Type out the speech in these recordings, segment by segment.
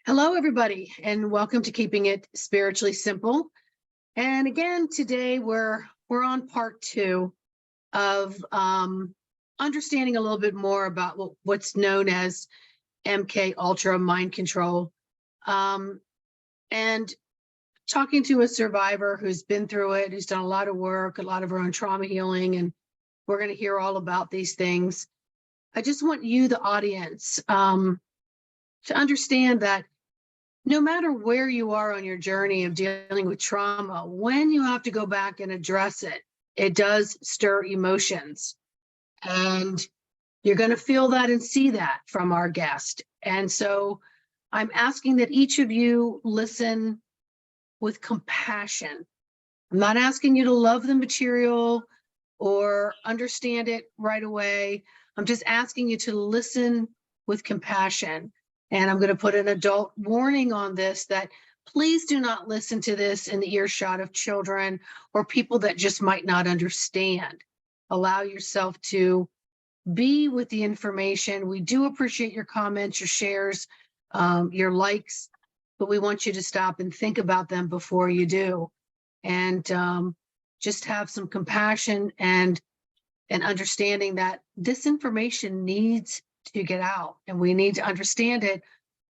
Hello, everybody, and welcome to Keeping It Spiritually Simple. And again, today we're on part two of understanding a little bit more about what's known as MK Ultra mind control, and talking to a survivor who's been through it, who's done a lot of work, a lot of her own trauma healing, and we're going to hear all about these things. I just want you, the audience, to understand that no matter where you are on your journey of dealing with trauma, when you have to go back and address it, it does stir emotions. And you're going to feel that and see that from our guest. And so I'm asking that each of you listen with compassion. I'm not asking you to love the material or understand it right away. I'm just asking you to listen with compassion. And I'm going to put an adult warning on this that please do not listen to this in the earshot of children or people that just might not understand. Allow yourself to be with the information. We do appreciate your comments, your shares, your likes, but we want you to stop and think about them before you do. And just have some compassion and understanding that this information needs to get out and we need to understand it.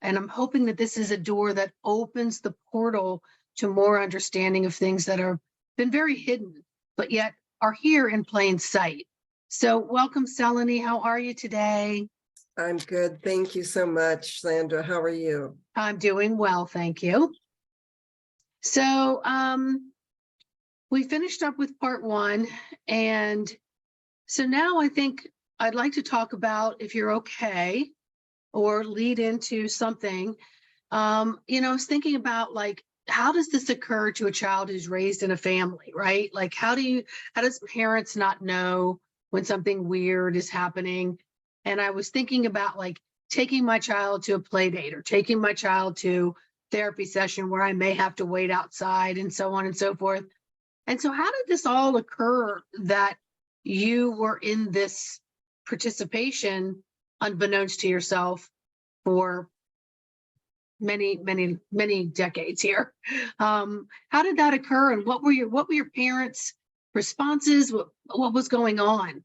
And I'm hoping that this is a door that opens the portal to more understanding of things that are been very hidden, but yet are here in plain sight. So welcome, Salini. How are you today? I'm good. Thank you so much, Sandra. How are you? I'm doing well, thank you. So we finished up with part one, and so now I think I'd like to talk about, if you're okay, or lead into something. I was thinking about, like, how does this occur to a child who's raised in a family, right? Like, how does parents not know when something weird is happening? And I was thinking about, like, taking my child to a play date or taking my child to therapy session where I may have to wait outside and so on and so forth. And so how did this all occur that you were in this participation unbeknownst to yourself for many, many, many decades here? How did that occur, and what were your parents' responses? What was going on?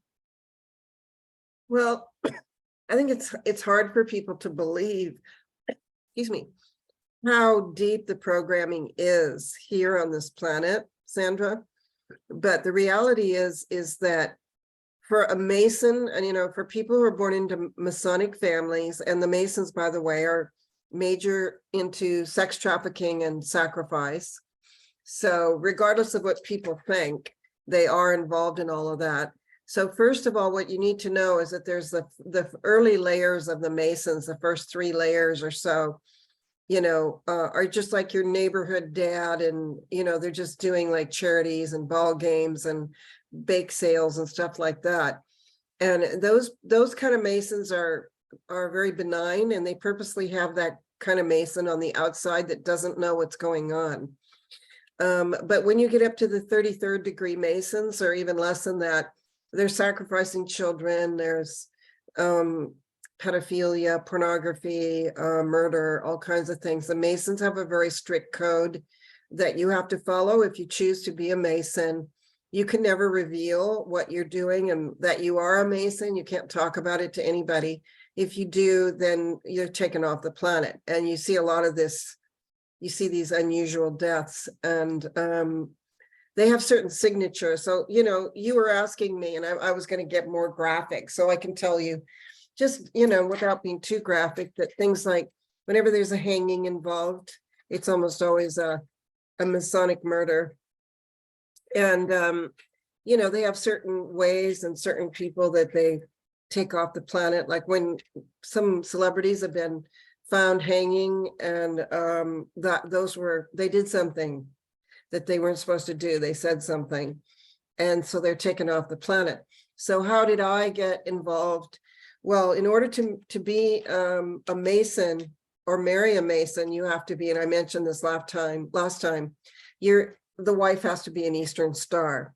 Well, I think it's hard for people to believe, excuse me, how deep the programming is here on this planet, Sandra. But the reality is that for a Mason, and for people who are born into Masonic families, and the Masons, by the way, are major into sex trafficking and sacrifice. So regardless of what people think, they are involved in all of that. So first of all, what you need to know is that there's the early layers of the Masons, the first 3 layers or so, are just like your neighborhood dad, and they're just doing like charities and ball games and bake sales and stuff like that. And those kind of Masons are very benign, and they purposely have that kind of Mason on the outside that doesn't know what's going on. But when you get up to the 33rd degree Masons, or even less than that, they're sacrificing children. There's pedophilia, pornography, murder, all kinds of things. The Masons have a very strict code that you have to follow if you choose to be a Mason. You can never reveal what you're doing and that you are a Mason. You can't talk about it to anybody. If you do, then you're taken off the planet. And you see a lot of this, you see these unusual deaths, and they have certain signatures. So, you were asking me, and I was going to get more graphic, so I can tell you, just, without being too graphic, that things like whenever there's a hanging involved, it's almost always a Masonic murder. And, they have certain ways and certain people that they take off the planet. Like when some celebrities have been found hanging, and they did something that they weren't supposed to do. They said something, and so they're taken off the planet. So how did I get involved? Well, in order to be a Mason or marry a Mason, you have to be, and I mentioned this last time, the wife has to be an Eastern Star.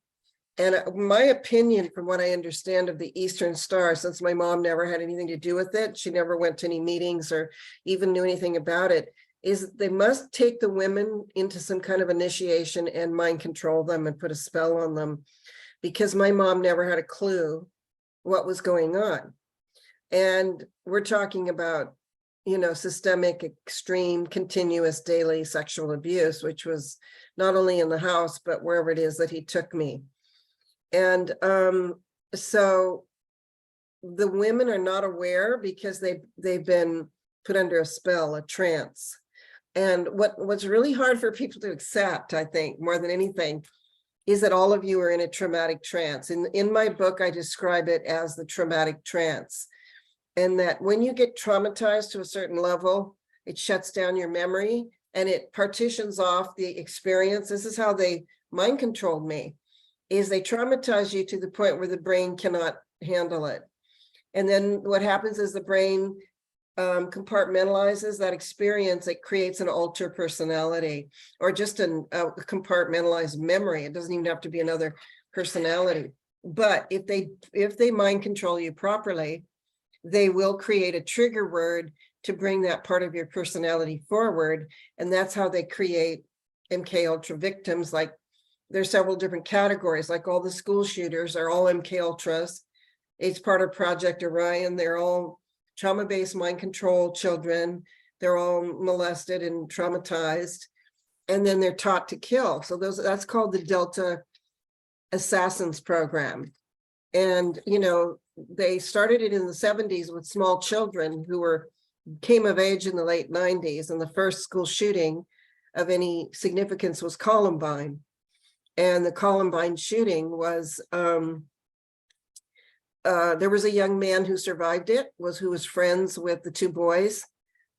And my opinion, from what I understand of the Eastern Star, since my mom never had anything to do with it, she never went to any meetings or even knew anything about it, is they must take the women into some kind of initiation and mind control them and put a spell on them, because my mom never had a clue what was going on. And we're talking about, you know, systemic, extreme, continuous daily sexual abuse, which was not only in the house, but wherever it is that he took me. And so the women are not aware because they've been put under a spell, a trance. And what's really hard for people to accept, I think, more than anything, is that all of you are in a traumatic trance. In my book, I describe it as the traumatic trance. And that when you get traumatized to a certain level, it shuts down your memory and it partitions off the experience. This is how they mind controlled me, is they traumatize you to the point where the brain cannot handle it. And then what happens is the brain compartmentalizes that experience. It creates an alter personality, or just a compartmentalized memory. It doesn't even have to be another personality. But if they mind control you properly, they will create a trigger word to bring that part of your personality forward. And that's how they create MK Ultra victims. Like, there's several different categories, like all the school shooters are all MK Ultras. It's part of Project Orion. They're all trauma-based mind control children. They're all molested and traumatized, and then they're taught to kill. So that's called the Delta Assassins program. And, you know, they started it in the 70s with small children who came of age in the late 90s. And the first school shooting of any significance was Columbine. And the Columbine shooting was, there was a young man who survived it, who was friends with the two boys.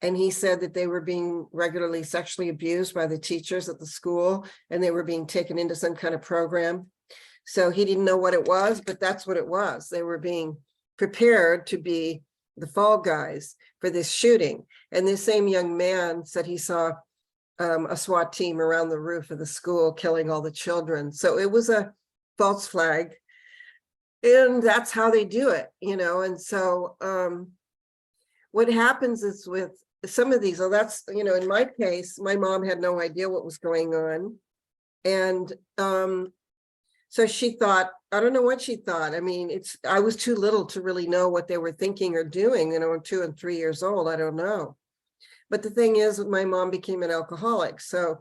And he said that they were being regularly sexually abused by the teachers at the school, and they were being taken into some kind of program. So he didn't know what it was, but that's what it was. They were being prepared to be the fall guys for this shooting. And this same young man said he saw a SWAT team around the roof of the school killing all the children. So it was a false flag. And that's how they do it, you know. And so what happens is with some of these, that's, you know, in my case, my mom had no idea what was going on. And so she thought, I don't know what she thought. I mean, I was too little to really know what they were thinking or doing, you know, I'm 2 and 3 years old. I don't know. But the thing is, my mom became an alcoholic. So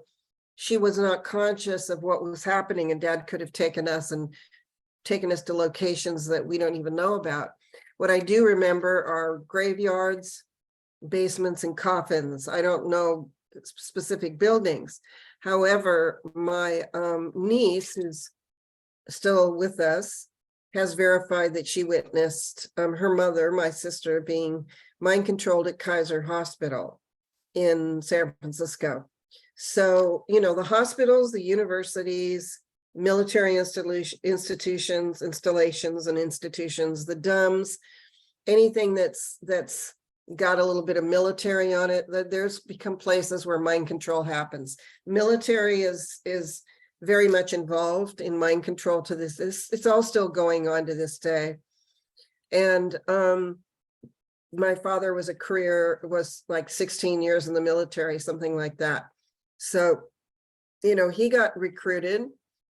she was not conscious of what was happening, and Dad could have taken us to locations that we don't even know about. What I do remember are graveyards, basements, and coffins. I don't know specific buildings. However, my niece, who's still with us, has verified that she witnessed her mother, my sister, being mind controlled at Kaiser Hospital in San Francisco. So, you know, the hospitals, the universities, military installations, and institutions, the DUMS, anything that's got a little bit of military on it, that there's become places where mind control happens. Military is very much involved in mind control to this. It's all still going on to this day. And my father was like 16 years in the military, something like that. So, you know, he got recruited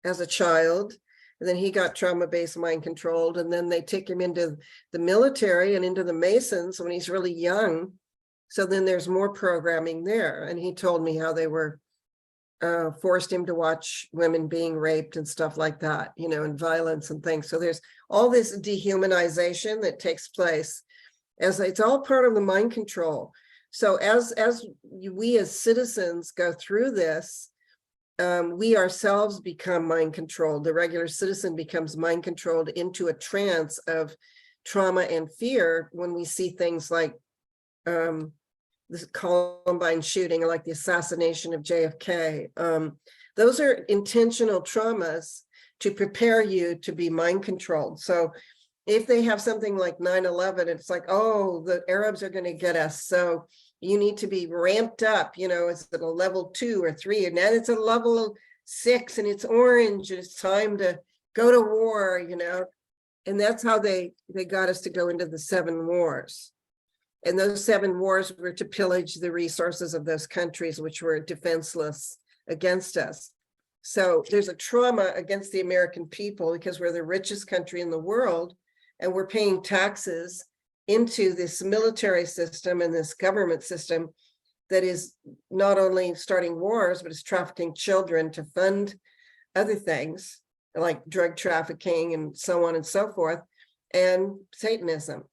as a child, and then he got trauma-based mind controlled, and then they take him into the military and into the Masons when he's really young. So then there's more programming there. And he told me how they were forced him to watch women being raped and stuff like that, you know, and violence and things. So there's all this dehumanization that takes place, as it's all part of the mind control. So as we as citizens go through this, we ourselves become mind controlled. The regular citizen becomes mind controlled into a trance of trauma and fear when we see things like this Columbine shooting, or like the assassination of JFK. Those are intentional traumas to prepare you to be mind controlled. So if they have something like 9/11, it's like, oh, the Arabs are going to get us, so you need to be ramped up, you know, it's at a level 2 or 3, and then it's a level 6 and it's orange, and it's time to go to war, and that's how they got us to go into the 7 wars. And those 7 wars were to pillage the resources of those countries which were defenseless against us. So there's a trauma against the American people because we're the richest country in the world, and we're paying taxes into this military system and this government system that is not only starting wars, but is trafficking children to fund other things like drug trafficking and so on and so forth, and Satanism.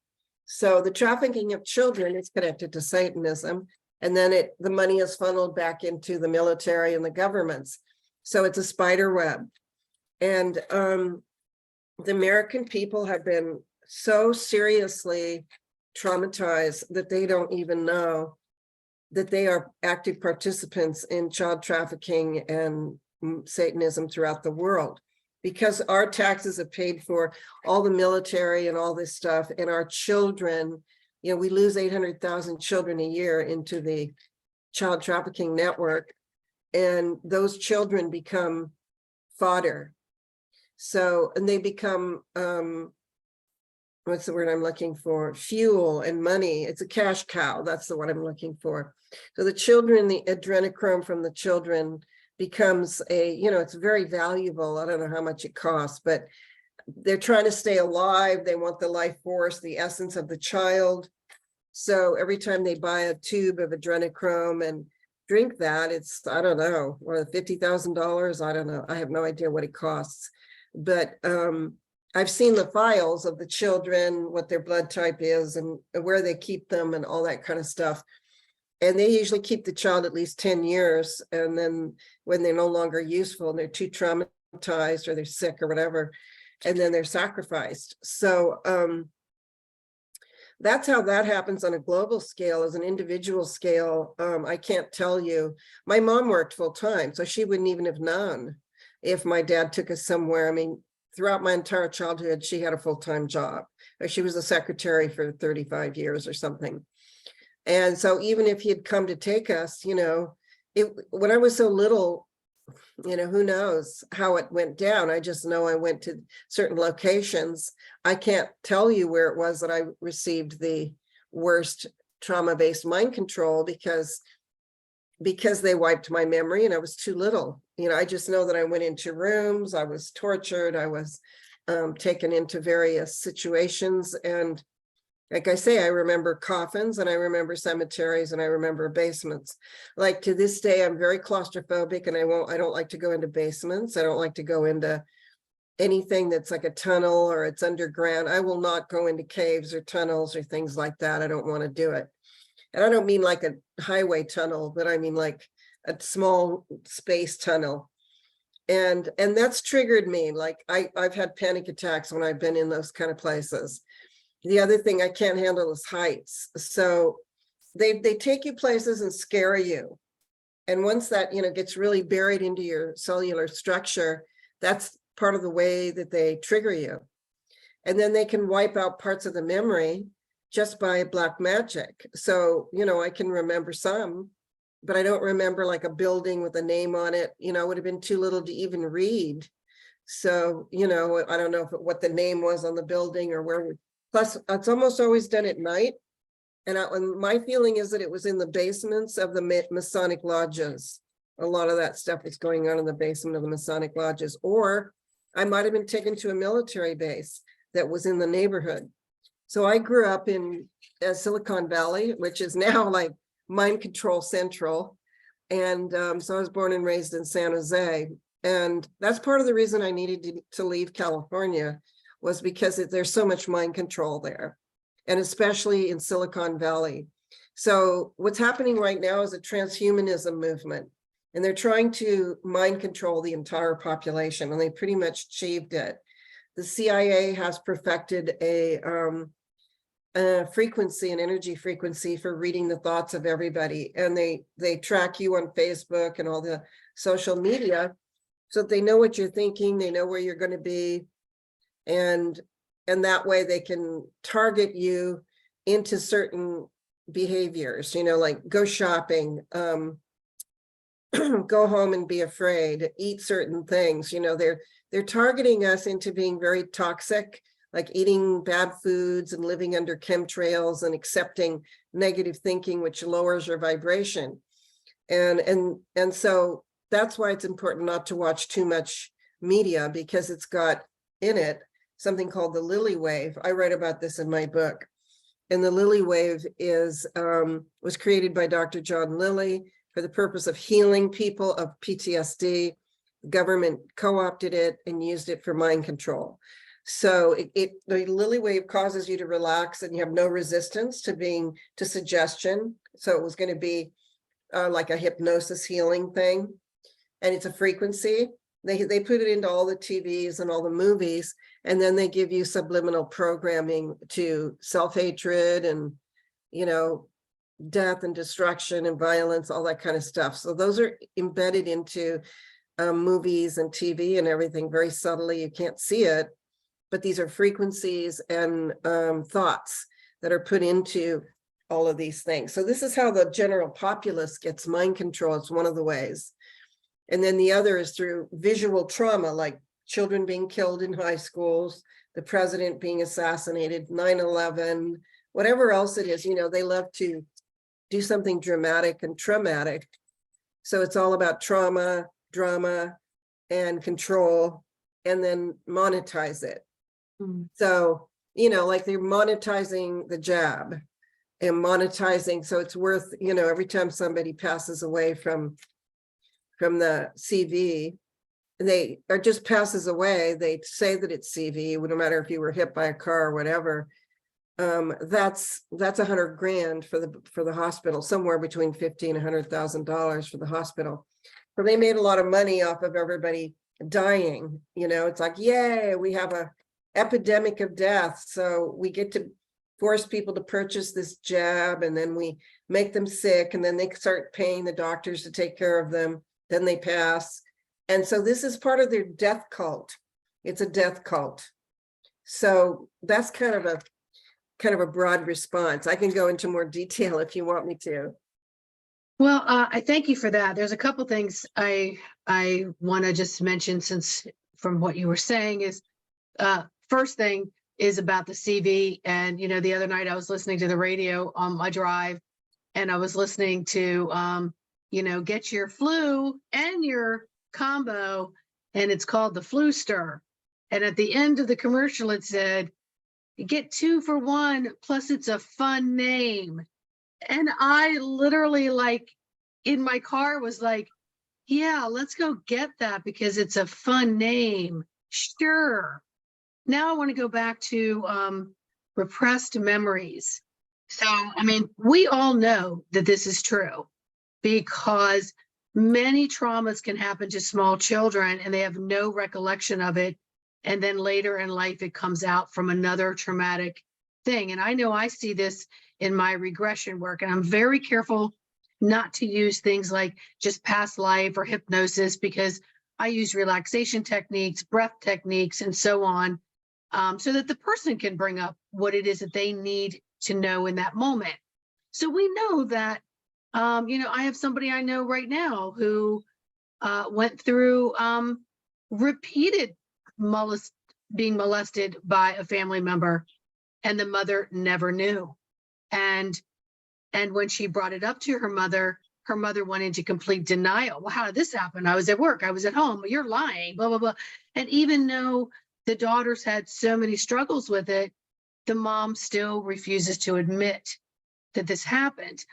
So the trafficking of children is connected to Satanism, and then the money is funneled back into the military and the governments. So it's a spider web. And the American people have been so seriously traumatized that they don't even know that they are active participants in child trafficking and Satanism throughout the world, because our taxes have paid for all the military and all this stuff, and our children, we lose 800,000 children a year into the child trafficking network, and those children become fodder. So, and they become, what's the word I'm looking for? Fuel and money. It's a cash cow. That's the one I'm looking for. So the children, the adrenochrome from the children becomes it's very valuable. I don't know how much it costs, but they're trying to stay alive. They want the life force, the essence of the child. So every time they buy a tube of adrenochrome and drink that, it's, I don't know, $50,000. I don't know. I have no idea what it costs. But I've seen the files of the children, what their blood type is and where they keep them and all that kind of stuff. And they usually keep the child at least 10 years. And then when they're no longer useful and they're too traumatized or they're sick or whatever, and then they're sacrificed. So that's how that happens on a global scale. As an individual scale, I can't tell you. My mom worked full time, so she wouldn't even have known if my dad took us somewhere. I mean, throughout my entire childhood, she had a full-time job. She was a secretary for 35 years or something. And so even if he had come to take us, when I was so little, who knows how it went down. I just know I went to certain locations. I can't tell you where it was that I received the worst trauma-based mind control because they wiped my memory and I was too little. I just know that I went into rooms, I was tortured, I was taken into various situations. And like I say, I remember coffins and I remember cemeteries and I remember basements. Like to this day, I'm very claustrophobic and I don't like to go into basements. I don't like to go into anything that's like a tunnel or it's underground. I will not go into caves or tunnels or things like that. I don't want to do it. And I don't mean like a highway tunnel, but I mean like a small space tunnel. And that's triggered me. Like I've had panic attacks when I've been in those kind of places. The other thing I can't handle is heights. So they take you places and scare you. And once that, gets really buried into your cellular structure, that's part of the way that they trigger you. And then they can wipe out parts of the memory just by black magic. So, I can remember some, but I don't remember like a building with a name on it. I would have been too little to even read. So, I don't know what the name was on the building or where. Plus, it's almost always done at night. And my feeling is that it was in the basements of the Masonic lodges. A lot of that stuff is going on in the basement of the Masonic lodges. Or I might have been taken to a military base that was in the neighborhood. So I grew up in Silicon Valley, which is now like mind control central. And so I was born and raised in San Jose. And that's part of the reason I needed to leave California, was because there's so much mind control there, and especially in Silicon Valley. So what's happening right now is a transhumanism movement, and they're trying to mind control the entire population, and they pretty much achieved it. The CIA has perfected a frequency, an energy frequency for reading the thoughts of everybody, and they track you on Facebook and all the social media, so that they know what you're thinking, they know where you're going to be. And that way they can target you into certain behaviors, like go shopping, go home and be afraid, eat certain things. You know, they're targeting us into being very toxic, like eating bad foods and living under chemtrails and accepting negative thinking, which lowers your vibration. And so that's why it's important not to watch too much media, because it's got in it something called the lily wave. I write about this in my book. And the lily wave was created by Dr. John Lilly for the purpose of healing people of PTSD. The government co-opted it and used it for mind control. So the lily wave causes you to relax, and you have no resistance to suggestion. So it was going to be like a hypnosis healing thing. And it's a frequency. They put it into all the TVs and all the movies, and then they give you subliminal programming to self-hatred and, you know, death and destruction and violence, all that kind of stuff. So those are embedded into movies and TV and everything very subtly. You can't see it, but these are frequencies and thoughts that are put into all of these things. So this is how the general populace gets mind control. It's one of the ways. And then the other is through visual trauma, like children being killed in high schools, the president being assassinated, 9/11, whatever else it is. You know, they love to do something dramatic and traumatic. So it's all about trauma, drama, and control, and then monetize it. So, you know, like they're monetizing the jab and monetizing. So it's worth, you know, every time somebody passes away from the CV, they or just passes away, they say that it's CV, no matter if you were hit by a car or whatever. That's $100 grand for the hospital, somewhere between $50,000 and $100,000 for the hospital. But they made a lot of money off of everybody dying. You know, it's like, yay, we have a epidemic of death, so we get to force people to purchase this jab, and then we make them sick, and then they start paying the doctors to take care of them. Then they pass. And so this is part of their death cult. It's a death cult. So that's kind of a broad response. I can go into more detail if you want me to. Well, I thank you for that. There's a couple things I want to just mention, since from what you were saying is, first thing is about the CV. And, you know, the other night I was listening to the radio on my drive, and I was listening to, you know, get your flu and your combo, and it's called the Flu Stir. And at the end of the commercial, it said, you get 2 for 1, plus it's a fun name. And I literally, like, in my car was like, yeah, let's go get that because it's a fun name. Sure. Now I want to go back to repressed memories. So, I mean, we all know that this is true, because many traumas can happen to small children and they have no recollection of it. And then later in life, it comes out from another traumatic thing. And I know I see this in my regression work, and I'm very careful not to use things like just past life or hypnosis, because I use relaxation techniques, breath techniques, and so on, so that the person can bring up what it is that they need to know in that moment. So we know that, you know, I have somebody I know right now who went through repeated being molested by a family member, and the mother never knew. And when she brought it up to her mother went into complete denial. Well, how did this happen? I was at work, I was at home. You're lying, blah, blah, blah. And even though the daughters had so many struggles with it, the mom still refuses to admit that this happened.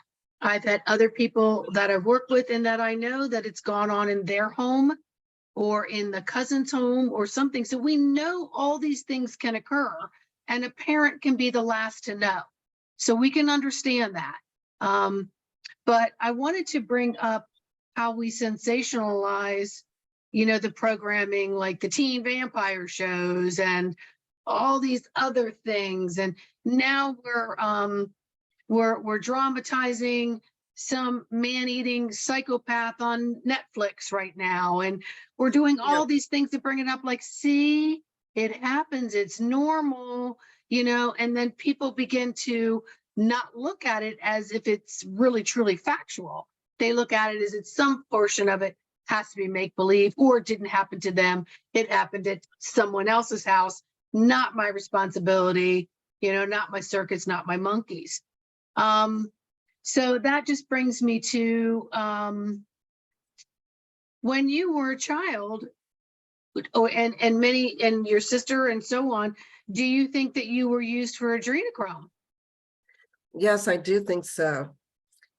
I've had other people that I've worked with and that I know that it's gone on in their home or in the cousin's home or something. So we know all these things can occur, and a parent can be the last to know. So we can understand that. But I wanted to bring up how we sensationalize, you know, the programming, like the teen vampire shows and all these other things. And now we're dramatizing some man-eating psychopath on Netflix right now. And we're doing all these things to bring it up, like, see, it happens, it's normal, you know, and then people begin to not look at it as if it's really truly factual. they look at it as it's some portion of it has to be make-believe, or it didn't happen to them. It happened at someone else's house, not my responsibility, not my circus, not my monkeys. So that just brings me to when you were a child, and your sister and so on, do you think that you were used for adrenochrome? Yes, I do think so.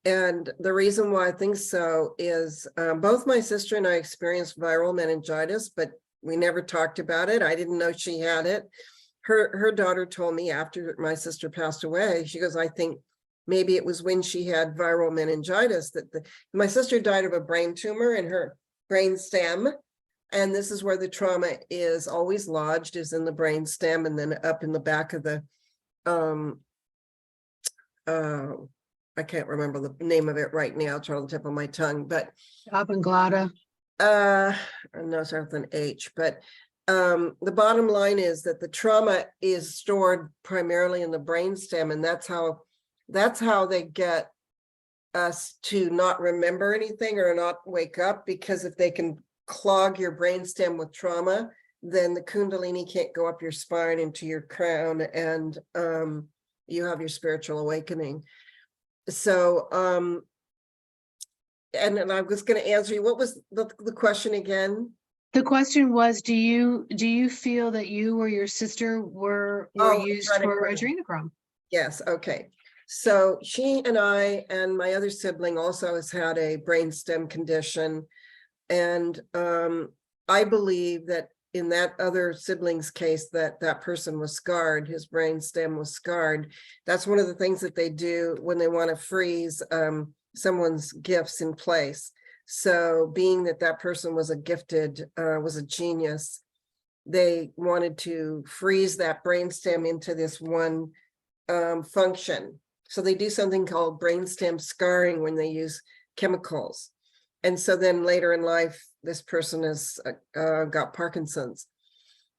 And the reason why I think so is both my sister and I experienced viral meningitis, but we never talked about it. I didn't know she had it. Her daughter told me after my sister passed away, she goes, I think maybe it was when she had viral meningitis that my sister died of a brain tumor in her brain stem. And this is where the trauma is always lodged, is in the brain stem, and then up in the back of the I can't remember the name of it right now. It's on the tip of my tongue, but Oblongata. no, it starts with an H. But the bottom line is that the trauma is stored primarily in the brainstem, and that's how they get us to not remember anything or not wake up, because if they can clog your brainstem with trauma, then the Kundalini can't go up your spine into your crown, and you have your spiritual awakening. So, and I was going to answer you. What was the question again? The question was, do you feel that you or your sister were used for adrenochrome? Yes. Okay. So she and I and my other sibling also has had a brainstem condition. And I believe that in that other sibling's case, that person was scarred, his brainstem was scarred. That's one of the things that they do when they want to freeze someone's gifts in place. So being that person was was a genius, they wanted to freeze that brainstem into this one function. So they do something called brainstem scarring when they use chemicals. And so then later in life, this person has got Parkinson's.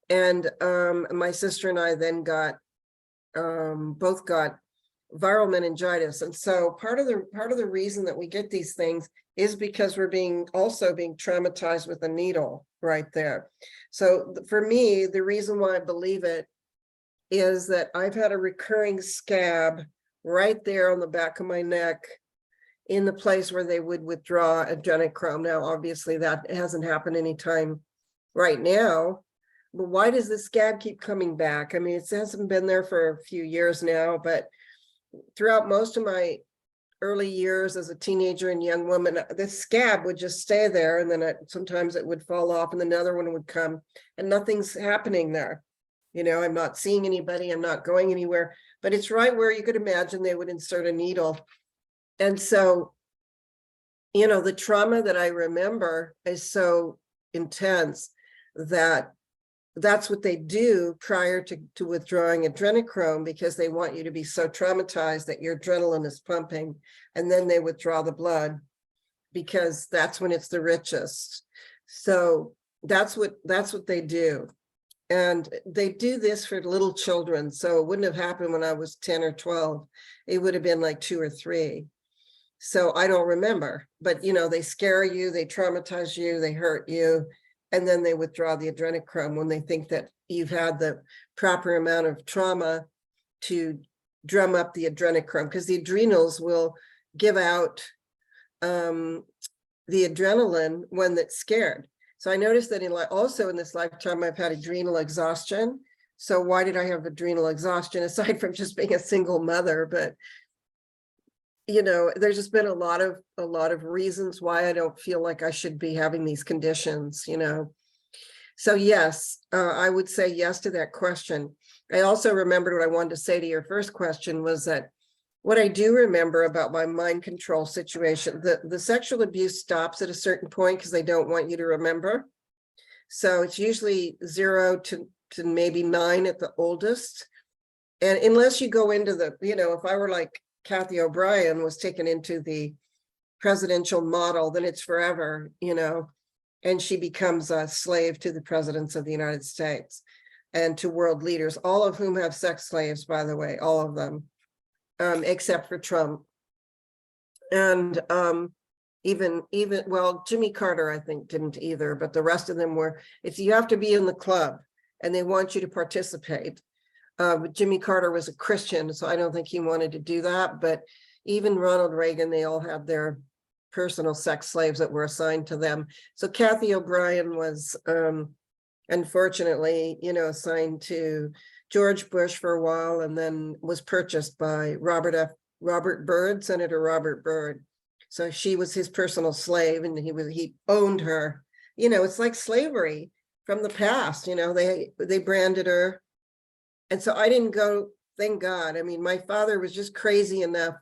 And my sister and I then both got viral meningitis. And so part of the reason that we get these things is because we're also being traumatized with a needle right there. So for me, the reason why I believe it is that I've had a recurring scab right there on the back of my neck, in the place where they would withdraw adrenochrome. Now, obviously, that hasn't happened anytime right now, but why does the scab keep coming back? I mean, it hasn't been there for a few years now, but throughout most of my early years as a teenager and young woman, the scab would just stay there, and then sometimes it would fall off and another one would come, and nothing's happening there. I'm not seeing anybody, I'm not going anywhere, but it's right where you could imagine they would insert a needle. And so, the trauma that I remember is so intense that that's what they do prior to withdrawing adrenochrome, because they want you to be so traumatized that your adrenaline is pumping, and then they withdraw the blood because that's when it's the richest. So that's what they do. And they do this for little children. So it wouldn't have happened when I was 10 or 12. It would have been like 2 or 3. So I don't remember, but they scare you, they traumatize you, they hurt you, and then they withdraw the adrenochrome when they think that you've had the proper amount of trauma to drum up the adrenochrome, because the adrenals will give out the adrenaline when that's scared. So I noticed that also in this lifetime, I've had adrenal exhaustion. So why did I have adrenal exhaustion aside from just being a single mother? But there's just been a lot of reasons why I don't feel like I should be having these conditions, So yes, I would say yes to that question. I also remembered what I wanted to say to your first question was that what I do remember about my mind control situation, the sexual abuse stops at a certain point because they don't want you to remember. So it's usually 0 to maybe 9 at the oldest. And unless you go into if I were like Kathy O'Brien was taken into the presidential model, then it's forever, and she becomes a slave to the presidents of the United States and to world leaders, all of whom have sex slaves, by the way, all of them, except for Trump. And well, Jimmy Carter, I think, didn't either, but the rest of them were, you have to be in the club and they want you to participate. But Jimmy Carter was a Christian, so I don't think he wanted to do that. But even Ronald Reagan, they all had their personal sex slaves that were assigned to them. So Kathy O'Brien was, unfortunately, assigned to George Bush for a while, and then was purchased by Robert Byrd, Senator Robert Byrd. So she was his personal slave, and he owned her. It's like slavery from the past. They branded her. And so I didn't go, thank God. I mean, my father was just crazy enough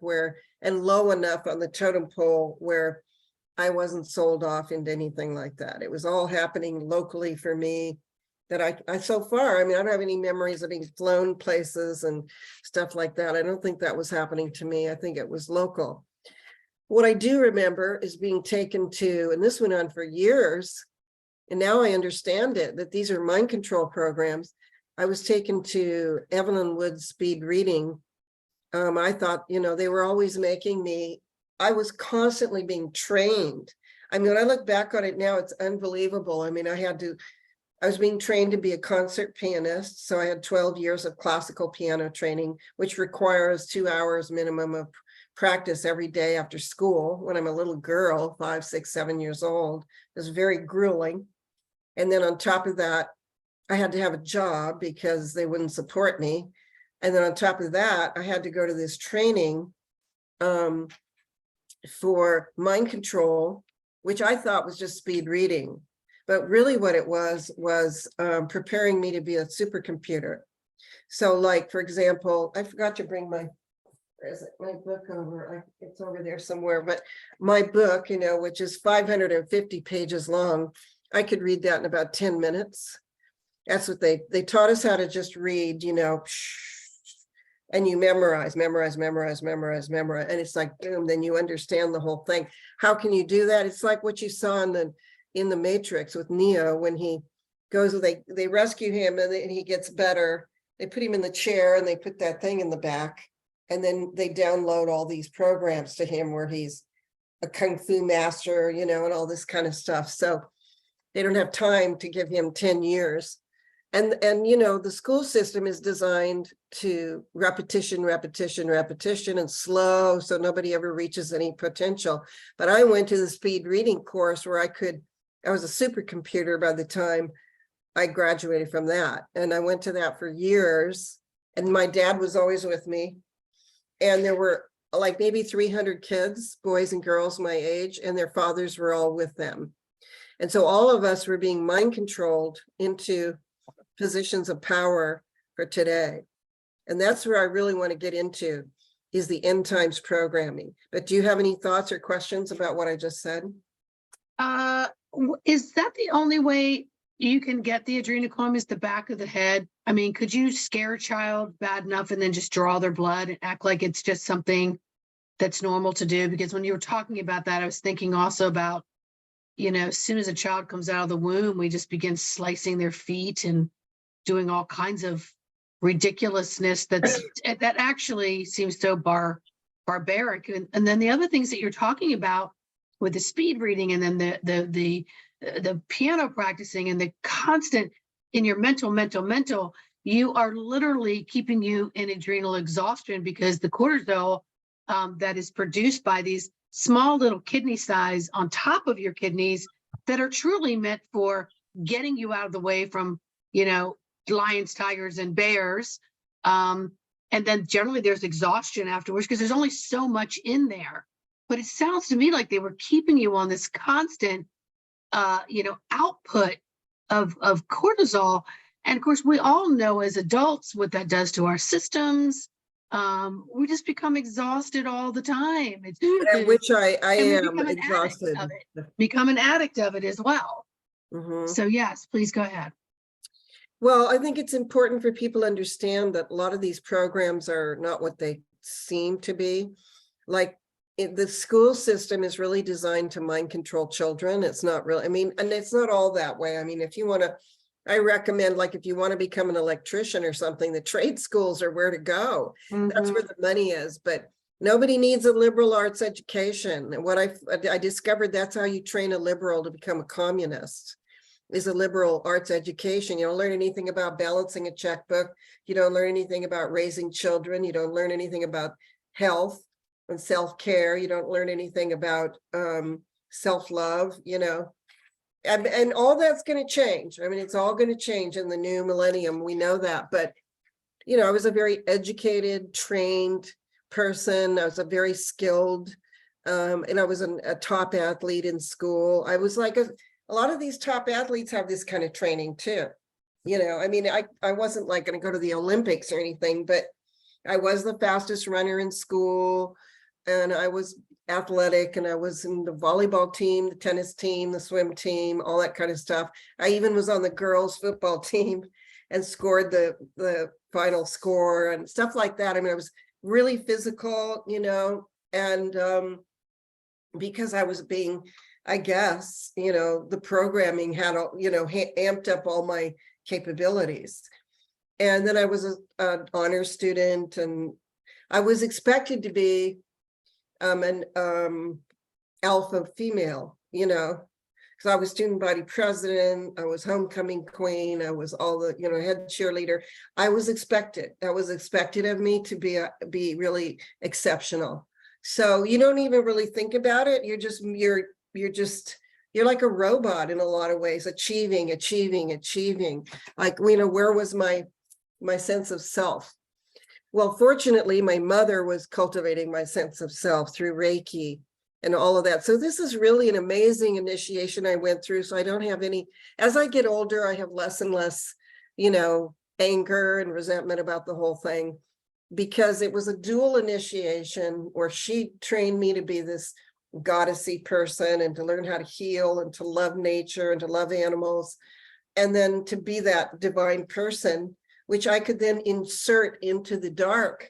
and low enough on the totem pole where I wasn't sold off into anything like that. It was all happening locally for me, that I so far, I mean, I don't have any memories of being flown places and stuff like that. I don't think that was happening to me. I think it was local. What I do remember is being taken to, and this went on for years, and now I understand it, that these are mind control programs. I was taken to Evelyn Wood's speed reading. I thought, they were always making me, I was constantly being trained. I mean, when I look back on it now, it's unbelievable. I mean, I was being trained to be a concert pianist. So I had 12 years of classical piano training, which requires 2 hours minimum of practice every day after school. When I'm a little girl, 5, 6, 7 years old, it was very grueling. And then on top of that, I had to have a job because they wouldn't support me. And then on top of that, I had to go to this training for mind control, which I thought was just speed reading. But really what it was preparing me to be a supercomputer. So like, for example, I forgot to bring my book over. It's over there somewhere, but my book, which is 550 pages long, I could read that in about 10 minutes. That's what they taught us, how to just read, and you memorize. And it's like, boom, then you understand the whole thing. How can you do that? It's like what you saw in the Matrix with Neo, when he goes, they rescue him and then he gets better. They put him in the chair and they put that thing in the back. And then they download all these programs to him where he's a Kung Fu master, and all this kind of stuff. So they don't have time to give him 10 years. And the school system is designed to repetition and slow, so nobody ever reaches any potential. But I went to the speed reading course where I was a supercomputer by the time I graduated from that. And I went to that for years, and my dad was always with me. And there were like maybe 300 kids, boys and girls my age, and their fathers were all with them. And so all of us were being mind controlled into positions of power for today. And that's where I really want to get into, is the end times programming. But do you have any thoughts or questions about what I just said? Is that the only way you can get the adrenochrome, is the back of the head? I mean, could you scare a child bad enough and then just draw their blood and act like it's just something that's normal to do? Because when you were talking about that, I was thinking also about, as soon as a child comes out of the womb, we just begin slicing their feet and doing all kinds of ridiculousness that actually seems so barbaric. And then the other things that you're talking about with the speed reading, and then the piano practicing, and the constant in your mental, you are literally keeping you in adrenal exhaustion, because the cortisol that is produced by these small little kidney size on top of your kidneys that are truly meant for getting you out of the way from, lions, tigers, and bears. And then generally there's exhaustion afterwards, because there's only so much in there. But it sounds to me like they were keeping you on this constant, output of cortisol. And of course, we all know as adults what that does to our systems. We just become exhausted all the time. Which I am exhausted. Become an addict of it as well. Mm-hmm. So yes, please go ahead. Well, I think it's important for people to understand that a lot of these programs are not what they seem to be. Like, the school system is really designed to mind control children. It's not really, and it's not all that way. I mean, if you want to, I recommend, like, if you want to become an electrician or something, the trade schools are where to go. Mm-hmm. That's where the money is. But Nobody needs a liberal arts education. And what I discovered, that's how you train a liberal to become a communist, is a liberal arts education. You don't learn anything about balancing a checkbook. You don't learn anything about raising children. You don't learn anything about health and self-care. You don't learn anything about self-love, and all that's going to change. I mean, it's all going to change in the new millennium. We know that. But, I was a very educated, trained person. I was a very skilled, and I was a top athlete in school. I was like a lot of these top athletes have this kind of training too. I mean, I wasn't like going to go to the Olympics or anything, but I was the fastest runner in school, and I was athletic, and I was in the volleyball team, the tennis team, the swim team, all that kind of stuff. I even was on the girls' football team and scored the final score and stuff like that. I mean, I was really physical, and because I was being, I guess, the programming had, amped up all my capabilities. And then I was an honor student, and I was expected to be an alpha female, because I was student body president, I was homecoming queen, I was all the, head cheerleader. I was expected. That was expected of me to be really exceptional. So you don't even really think about it. You're like a robot in a lot of ways, achieving. Like, where was my sense of self? Well, fortunately, my mother was cultivating my sense of self through Reiki and all of that. So this is really an amazing initiation I went through. So I don't have any, as I get older, I have less and less, anger and resentment about the whole thing, because it was a dual initiation where she trained me to be this goddessy person and to learn how to heal and to love nature and to love animals, and then to be that divine person, which I could then insert into the dark,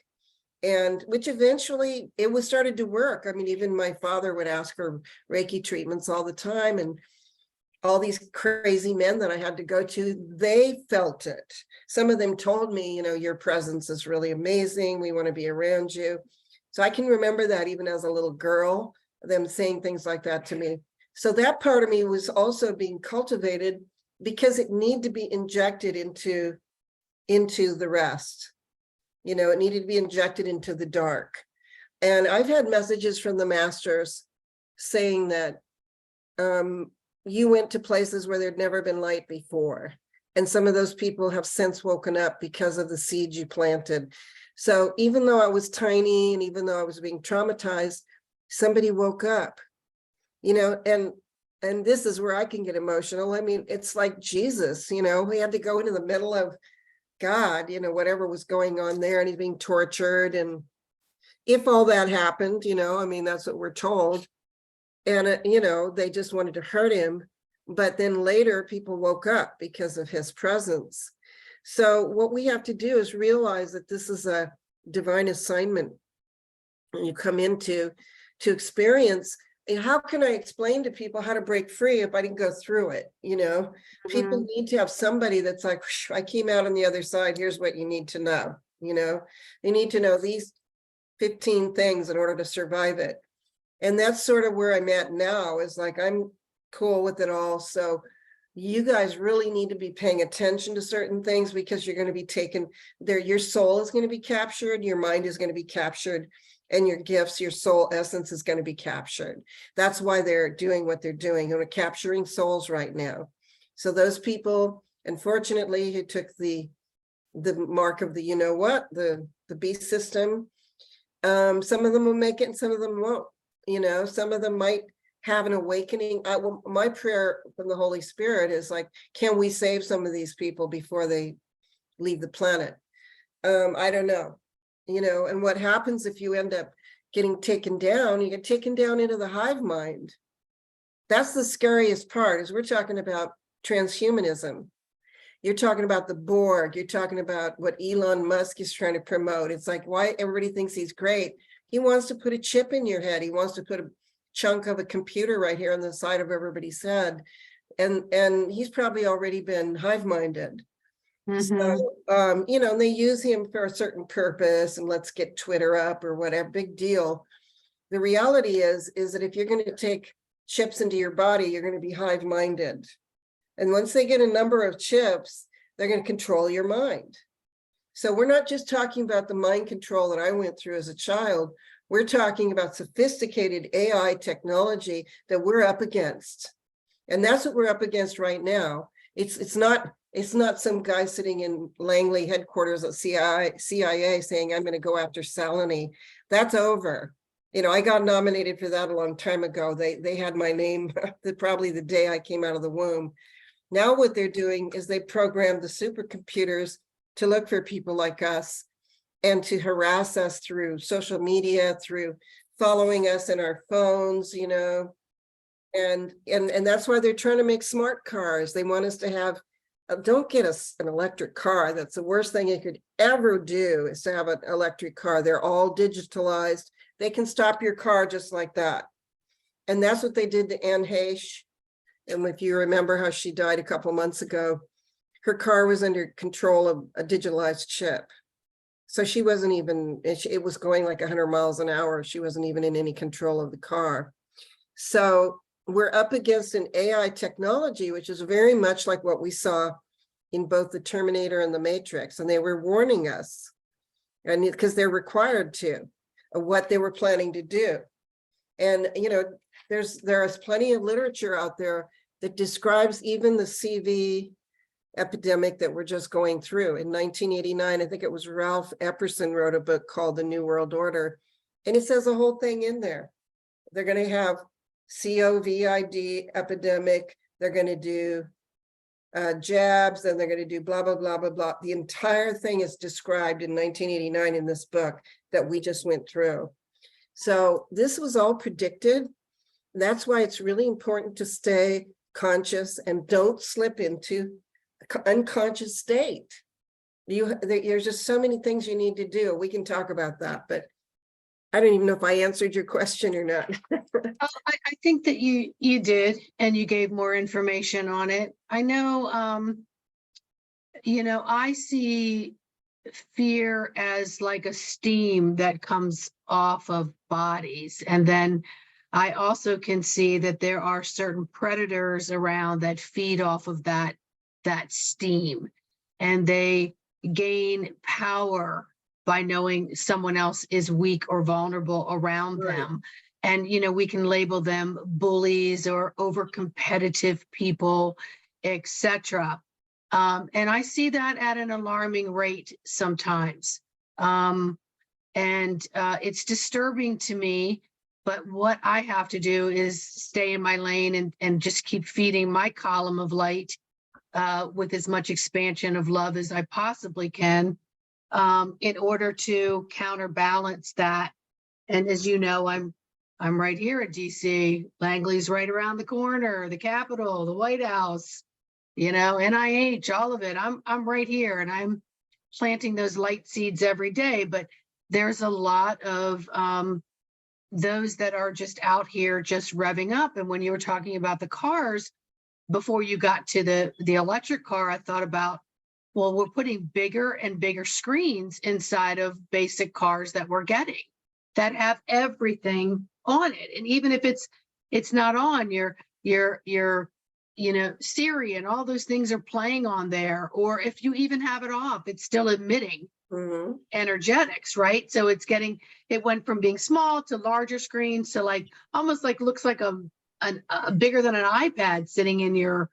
and which eventually it was started to work. I mean, even my father would ask for Reiki treatments all the time, and all these crazy men that I had to go to, they felt it. Some of them told me, your presence is really amazing. We want to be around you. So I can remember that even as a little girl, them saying things like that to me. So that part of me was also being cultivated, because it needed to be injected into the rest. It needed to be injected into the dark. And I've had messages from the masters saying that you went to places where there'd never been light before. And some of those people have since woken up because of the seeds you planted. So even though I was tiny, and even though I was being traumatized, somebody woke up, and this is where I can get emotional. I mean, it's like Jesus, we had to go into the middle of God, whatever was going on there, and he's being tortured. And if all that happened, I mean, that's what we're told. And, they just wanted to hurt him. But then later people woke up because of his presence. So what we have to do is realize that this is a divine assignment you come into to experience. And how can I explain to people how to break free if I didn't go through it? People need to have somebody that's like, I came out on the other side. Here's what you need to know. You need to know these 15 things in order to survive it. And that's sort of where I'm at now, is like, I'm cool with it all. So you guys really need to be paying attention to certain things, because you're going to be taken there. Your soul is going to be captured. Your mind is going to be captured. And your gifts, your soul essence is going to be captured. That's why they're doing what they're doing. They're capturing souls right now. So those people, unfortunately, who took the mark of the, the beast system, some of them will make it and some of them won't. Some of them might have an awakening. My prayer from the Holy Spirit is like, can we save some of these people before they leave the planet? I don't know. And what happens if you end up getting taken down? You get taken down into the hive mind. That's the scariest part, is we're talking about transhumanism. You're talking about the Borg. You're talking about what Elon Musk is trying to promote. It's like, why everybody thinks he's great. He wants to put a chip in your head. He wants to put a chunk of a computer right here on the side of everybody's head. And he's probably already been hive minded. Mhm. So, you know, they use him for a certain purpose, and let's get Twitter up or whatever, big deal. The reality is that if you're going to take chips into your body, you're going to be hive-minded. And once they get a number of chips, they're going to control your mind. So we're not just talking about the mind control that I went through as a child. We're talking about sophisticated AI technology that we're up against. And that's what we're up against right now. It's not some guy sitting in Langley headquarters at CIA saying, I'm going to go after Salini. That's over. You know, I got nominated for that a long time ago. They had my name probably the day I came out of the womb. Now what they're doing is they program the supercomputers to look for people like us and to harass us through social media, through following us in our phones, you know. And that's why they're trying to make smart cars. They want us to have, don't get us an electric car. That's the worst thing you could ever do, is to have an electric car. They're all digitalized. They can stop your car just like that. And that's what they did to Anne Heche. And if you remember how she died a couple months ago, her car was under control of a digitalized chip. So she wasn't even, it was going like 100 miles an hour. She wasn't even in any control of the car. So we're up against an AI technology, which is very much like what we saw in both the Terminator and the Matrix. And they were warning us, and because they're required to, of what they were planning to do. And, you know, there is plenty of literature out there that describes even the CV epidemic that we're just going through. In 1989, I think it was Ralph Epperson wrote a book called The New World Order, and it says the whole thing in there. They're going to have COVID epidemic. They're going to do jabs, and they're going to do blah, blah, blah, blah, blah. The entire thing is described in 1989 in this book that we just went through. So this was all predicted. That's why it's really important to stay conscious and don't slip into unconscious state. There's just so many things you need to do. We can talk about that, but I don't even know if I answered your question or not. I think that you did, and you gave more information on it. I know, you know, I see fear as like a steam that comes off of bodies. And then I also can see that there are certain predators around that feed off of that steam, and they gain power by knowing someone else is weak or vulnerable around Right. them. And, you know, we can label them bullies or over competitive people, etc. And I see that at an alarming rate sometimes. And it's disturbing to me. But what I have to do is stay in my lane and just keep feeding my column of light with as much expansion of love as I possibly can, in order to counterbalance that. And as you know, I'm right here at DC. Langley's right around the corner, the Capitol, the White House, you know, NIH, all of it. I'm right here, and I'm planting those light seeds every day. But there's a lot of those that are just out here just revving up. And when you were talking about the cars, before you got to the electric car, I thought about, well, we're putting bigger and bigger screens inside of basic cars that we're getting that have everything on it. And even if it's not on, your you know, Siri and all those things are playing on there. Or if you even have it off, it's still emitting energetics, right? So it went from being small to larger screens to like almost like looks like a bigger than an iPad sitting in your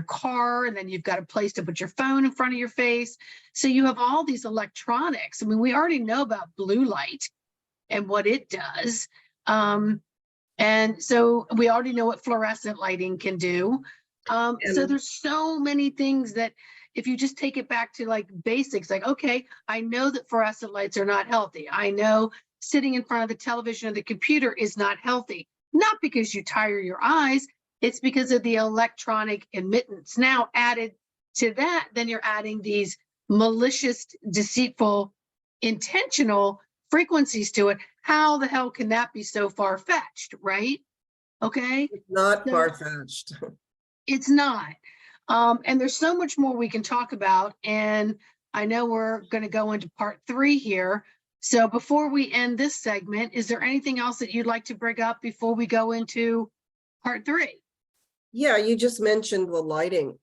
car, and then you've got a place to put your phone in front of your face. So you have all these electronics. I mean, we already know about blue light and what it does. And so we already know what fluorescent lighting can do. So there's so many things that if you just take it back to like basics, like, okay, I know that fluorescent lights are not healthy. I know sitting in front of the television or the computer is not healthy, not because you tire your eyes, it's because of the electronic emittance. Now added to that, then you're adding these malicious, deceitful, intentional frequencies to it. How the hell can that be so far-fetched, right? Okay. It's not So far-fetched. it's not. And there's so much more we can talk about. And I know we're going to go into part 3 here. So before we end this segment, is there anything else that you'd like to bring up before we go into part 3? Yeah, you just mentioned the lighting.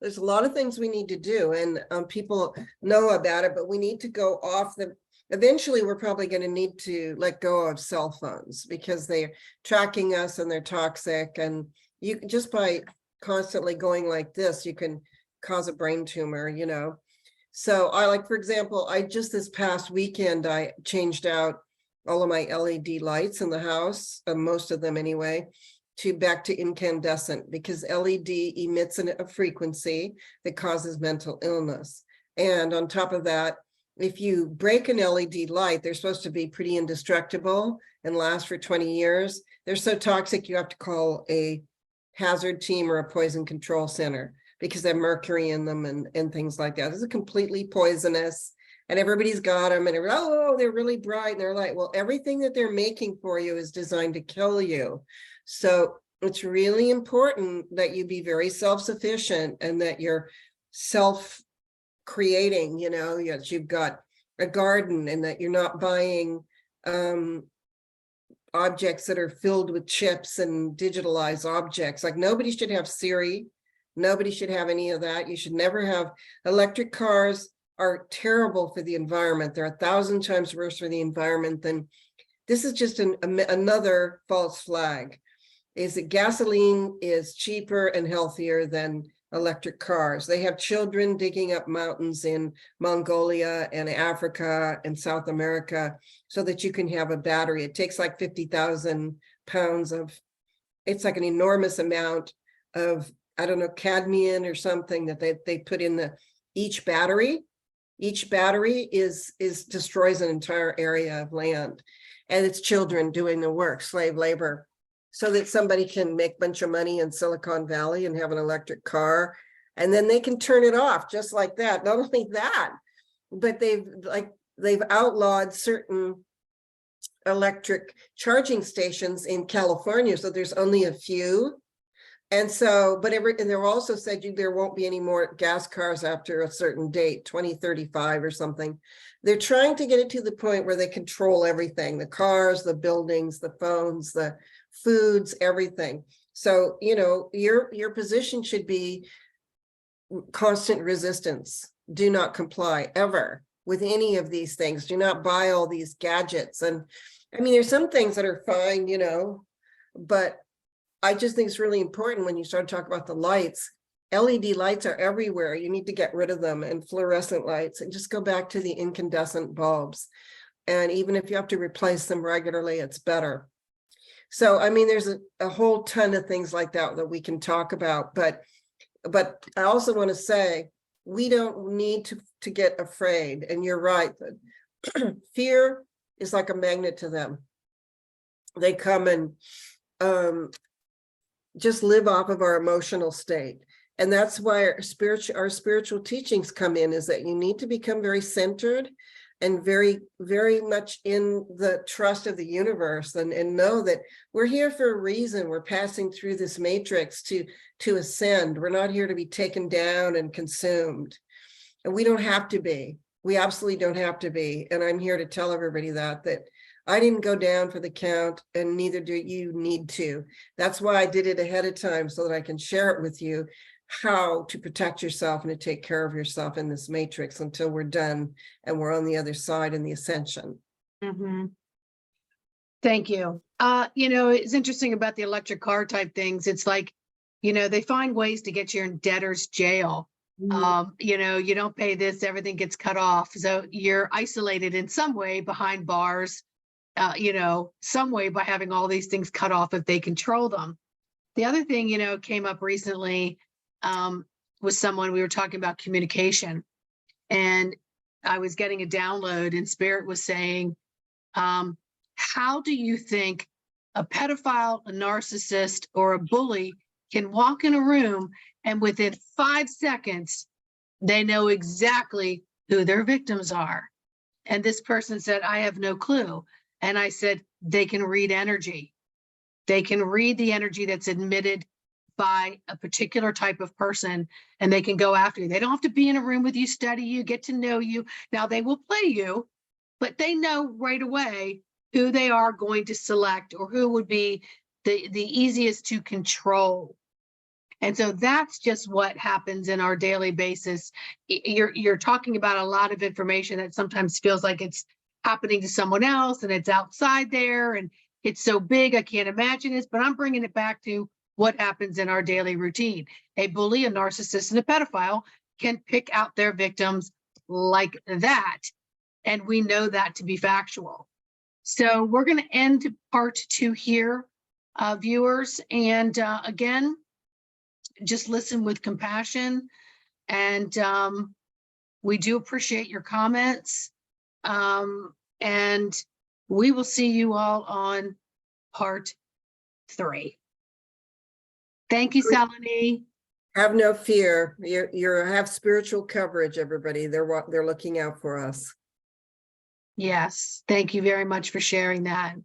There's a lot of things we need to do, and people know about it, but we need to go off the. Eventually, we're probably going to need to let go of cell phones because they're tracking us and they're toxic. And you just by constantly going like this, you can cause a brain tumor, you know. So I like, for example, I just this past weekend, I changed out all of my LED lights in the house, most of them anyway, back to incandescent, because LED emits a frequency that causes mental illness. And on top of that, if you break an LED light, they're supposed to be pretty indestructible and last for 20 years. They're so toxic, you have to call a hazard team or a poison control center because they have mercury in them and things like that. This is completely poisonous. And everybody's got them and oh, they're really bright. And they're like, well, everything that they're making for you is designed to kill you. So it's really important that you be very self-sufficient and that you're self-creating, you know, yes, you've got a garden and that you're not buying objects that are filled with chips and digitalized objects. Like nobody should have Siri. Nobody should have any of that. You should never have electric cars are terrible for the environment. They're 1,000 times worse for the environment than this is just another false flag. Is that gasoline is cheaper and healthier than electric cars. They have children digging up mountains in Mongolia and Africa and South America so that you can have a battery. It takes like 50,000 pounds of, it's like an enormous amount of, I don't know, cadmium or something that they put in each battery. Each battery destroys an entire area of land, and it's children doing the work, slave labor, so that somebody can make a bunch of money in Silicon Valley and have an electric car, and then they can turn it off just like that. Not only that, but they've outlawed certain electric charging stations in California, so there's only a few. And so, but and they're also said there won't be any more gas cars after a certain date, 2035 or something. They're trying to get it to the point where they control everything, the cars, the buildings, the phones, the foods, everything. So, you know, your position should be constant resistance. Do not comply ever with any of these things. Do not buy all these gadgets. And I mean, there's some things that are fine, you know, but I just think it's really important when you start talking about the lights. LED lights are everywhere. You need to get rid of them, and fluorescent lights, and just go back to the incandescent bulbs. And even if you have to replace them regularly, it's better. So, I mean, there's a whole ton of things like that we can talk about. But I also want to say, we don't need to get afraid. And you're right, that fear is like a magnet to them. They come and just live off of our emotional state. And that's why our spiritual teachings come in, is that you need to become very centered and very, very much in the trust of the universe, and know that we're here for a reason. We're passing through this matrix to ascend. We're not here to be taken down and consumed. And we don't have to be. We absolutely don't have to be. And I'm here to tell everybody that I didn't go down for the count, and neither do you need to. That's why I did it ahead of time, so that I can share it with you, how to protect yourself and to take care of yourself in this matrix until we're done and we're on the other side in the ascension. Mm-hmm. Thank you. You know, it's interesting about the electric car type things. It's like, you know, they find ways to get you in debtor's jail. You know, you don't pay this, everything gets cut off. So you're isolated in some way behind bars, you know, some way by having all these things cut off if they control them. The other thing, you know, came up recently with someone. We were talking about communication, and I was getting a download, and Spirit was saying, how do you think a pedophile, a narcissist, or a bully can walk in a room and within 5 seconds, they know exactly who their victims are? And this person said, I have no clue. And I said, they can read energy. They can read the energy that's emitted by a particular type of person, and they can go after you. They don't have to be in a room with you, study you, get to know you. Now they will play you, but they know right away who they are going to select or who would be the easiest to control. And so that's just what happens in our daily basis. You're talking about a lot of information that sometimes feels like it's happening to someone else and it's outside there and it's so big I can't imagine this, but I'm bringing it back to what happens in our daily routine. A bully, a narcissist, and a pedophile can pick out their victims like that. And we know that to be factual. So we're going to end part 2 here, viewers. And again, just listen with compassion. And we do appreciate your comments. And we will see you all on part 3. Thank you, Salini. Have no fear. You have spiritual coverage, everybody. They're looking out for us. Yes, thank you very much for sharing that.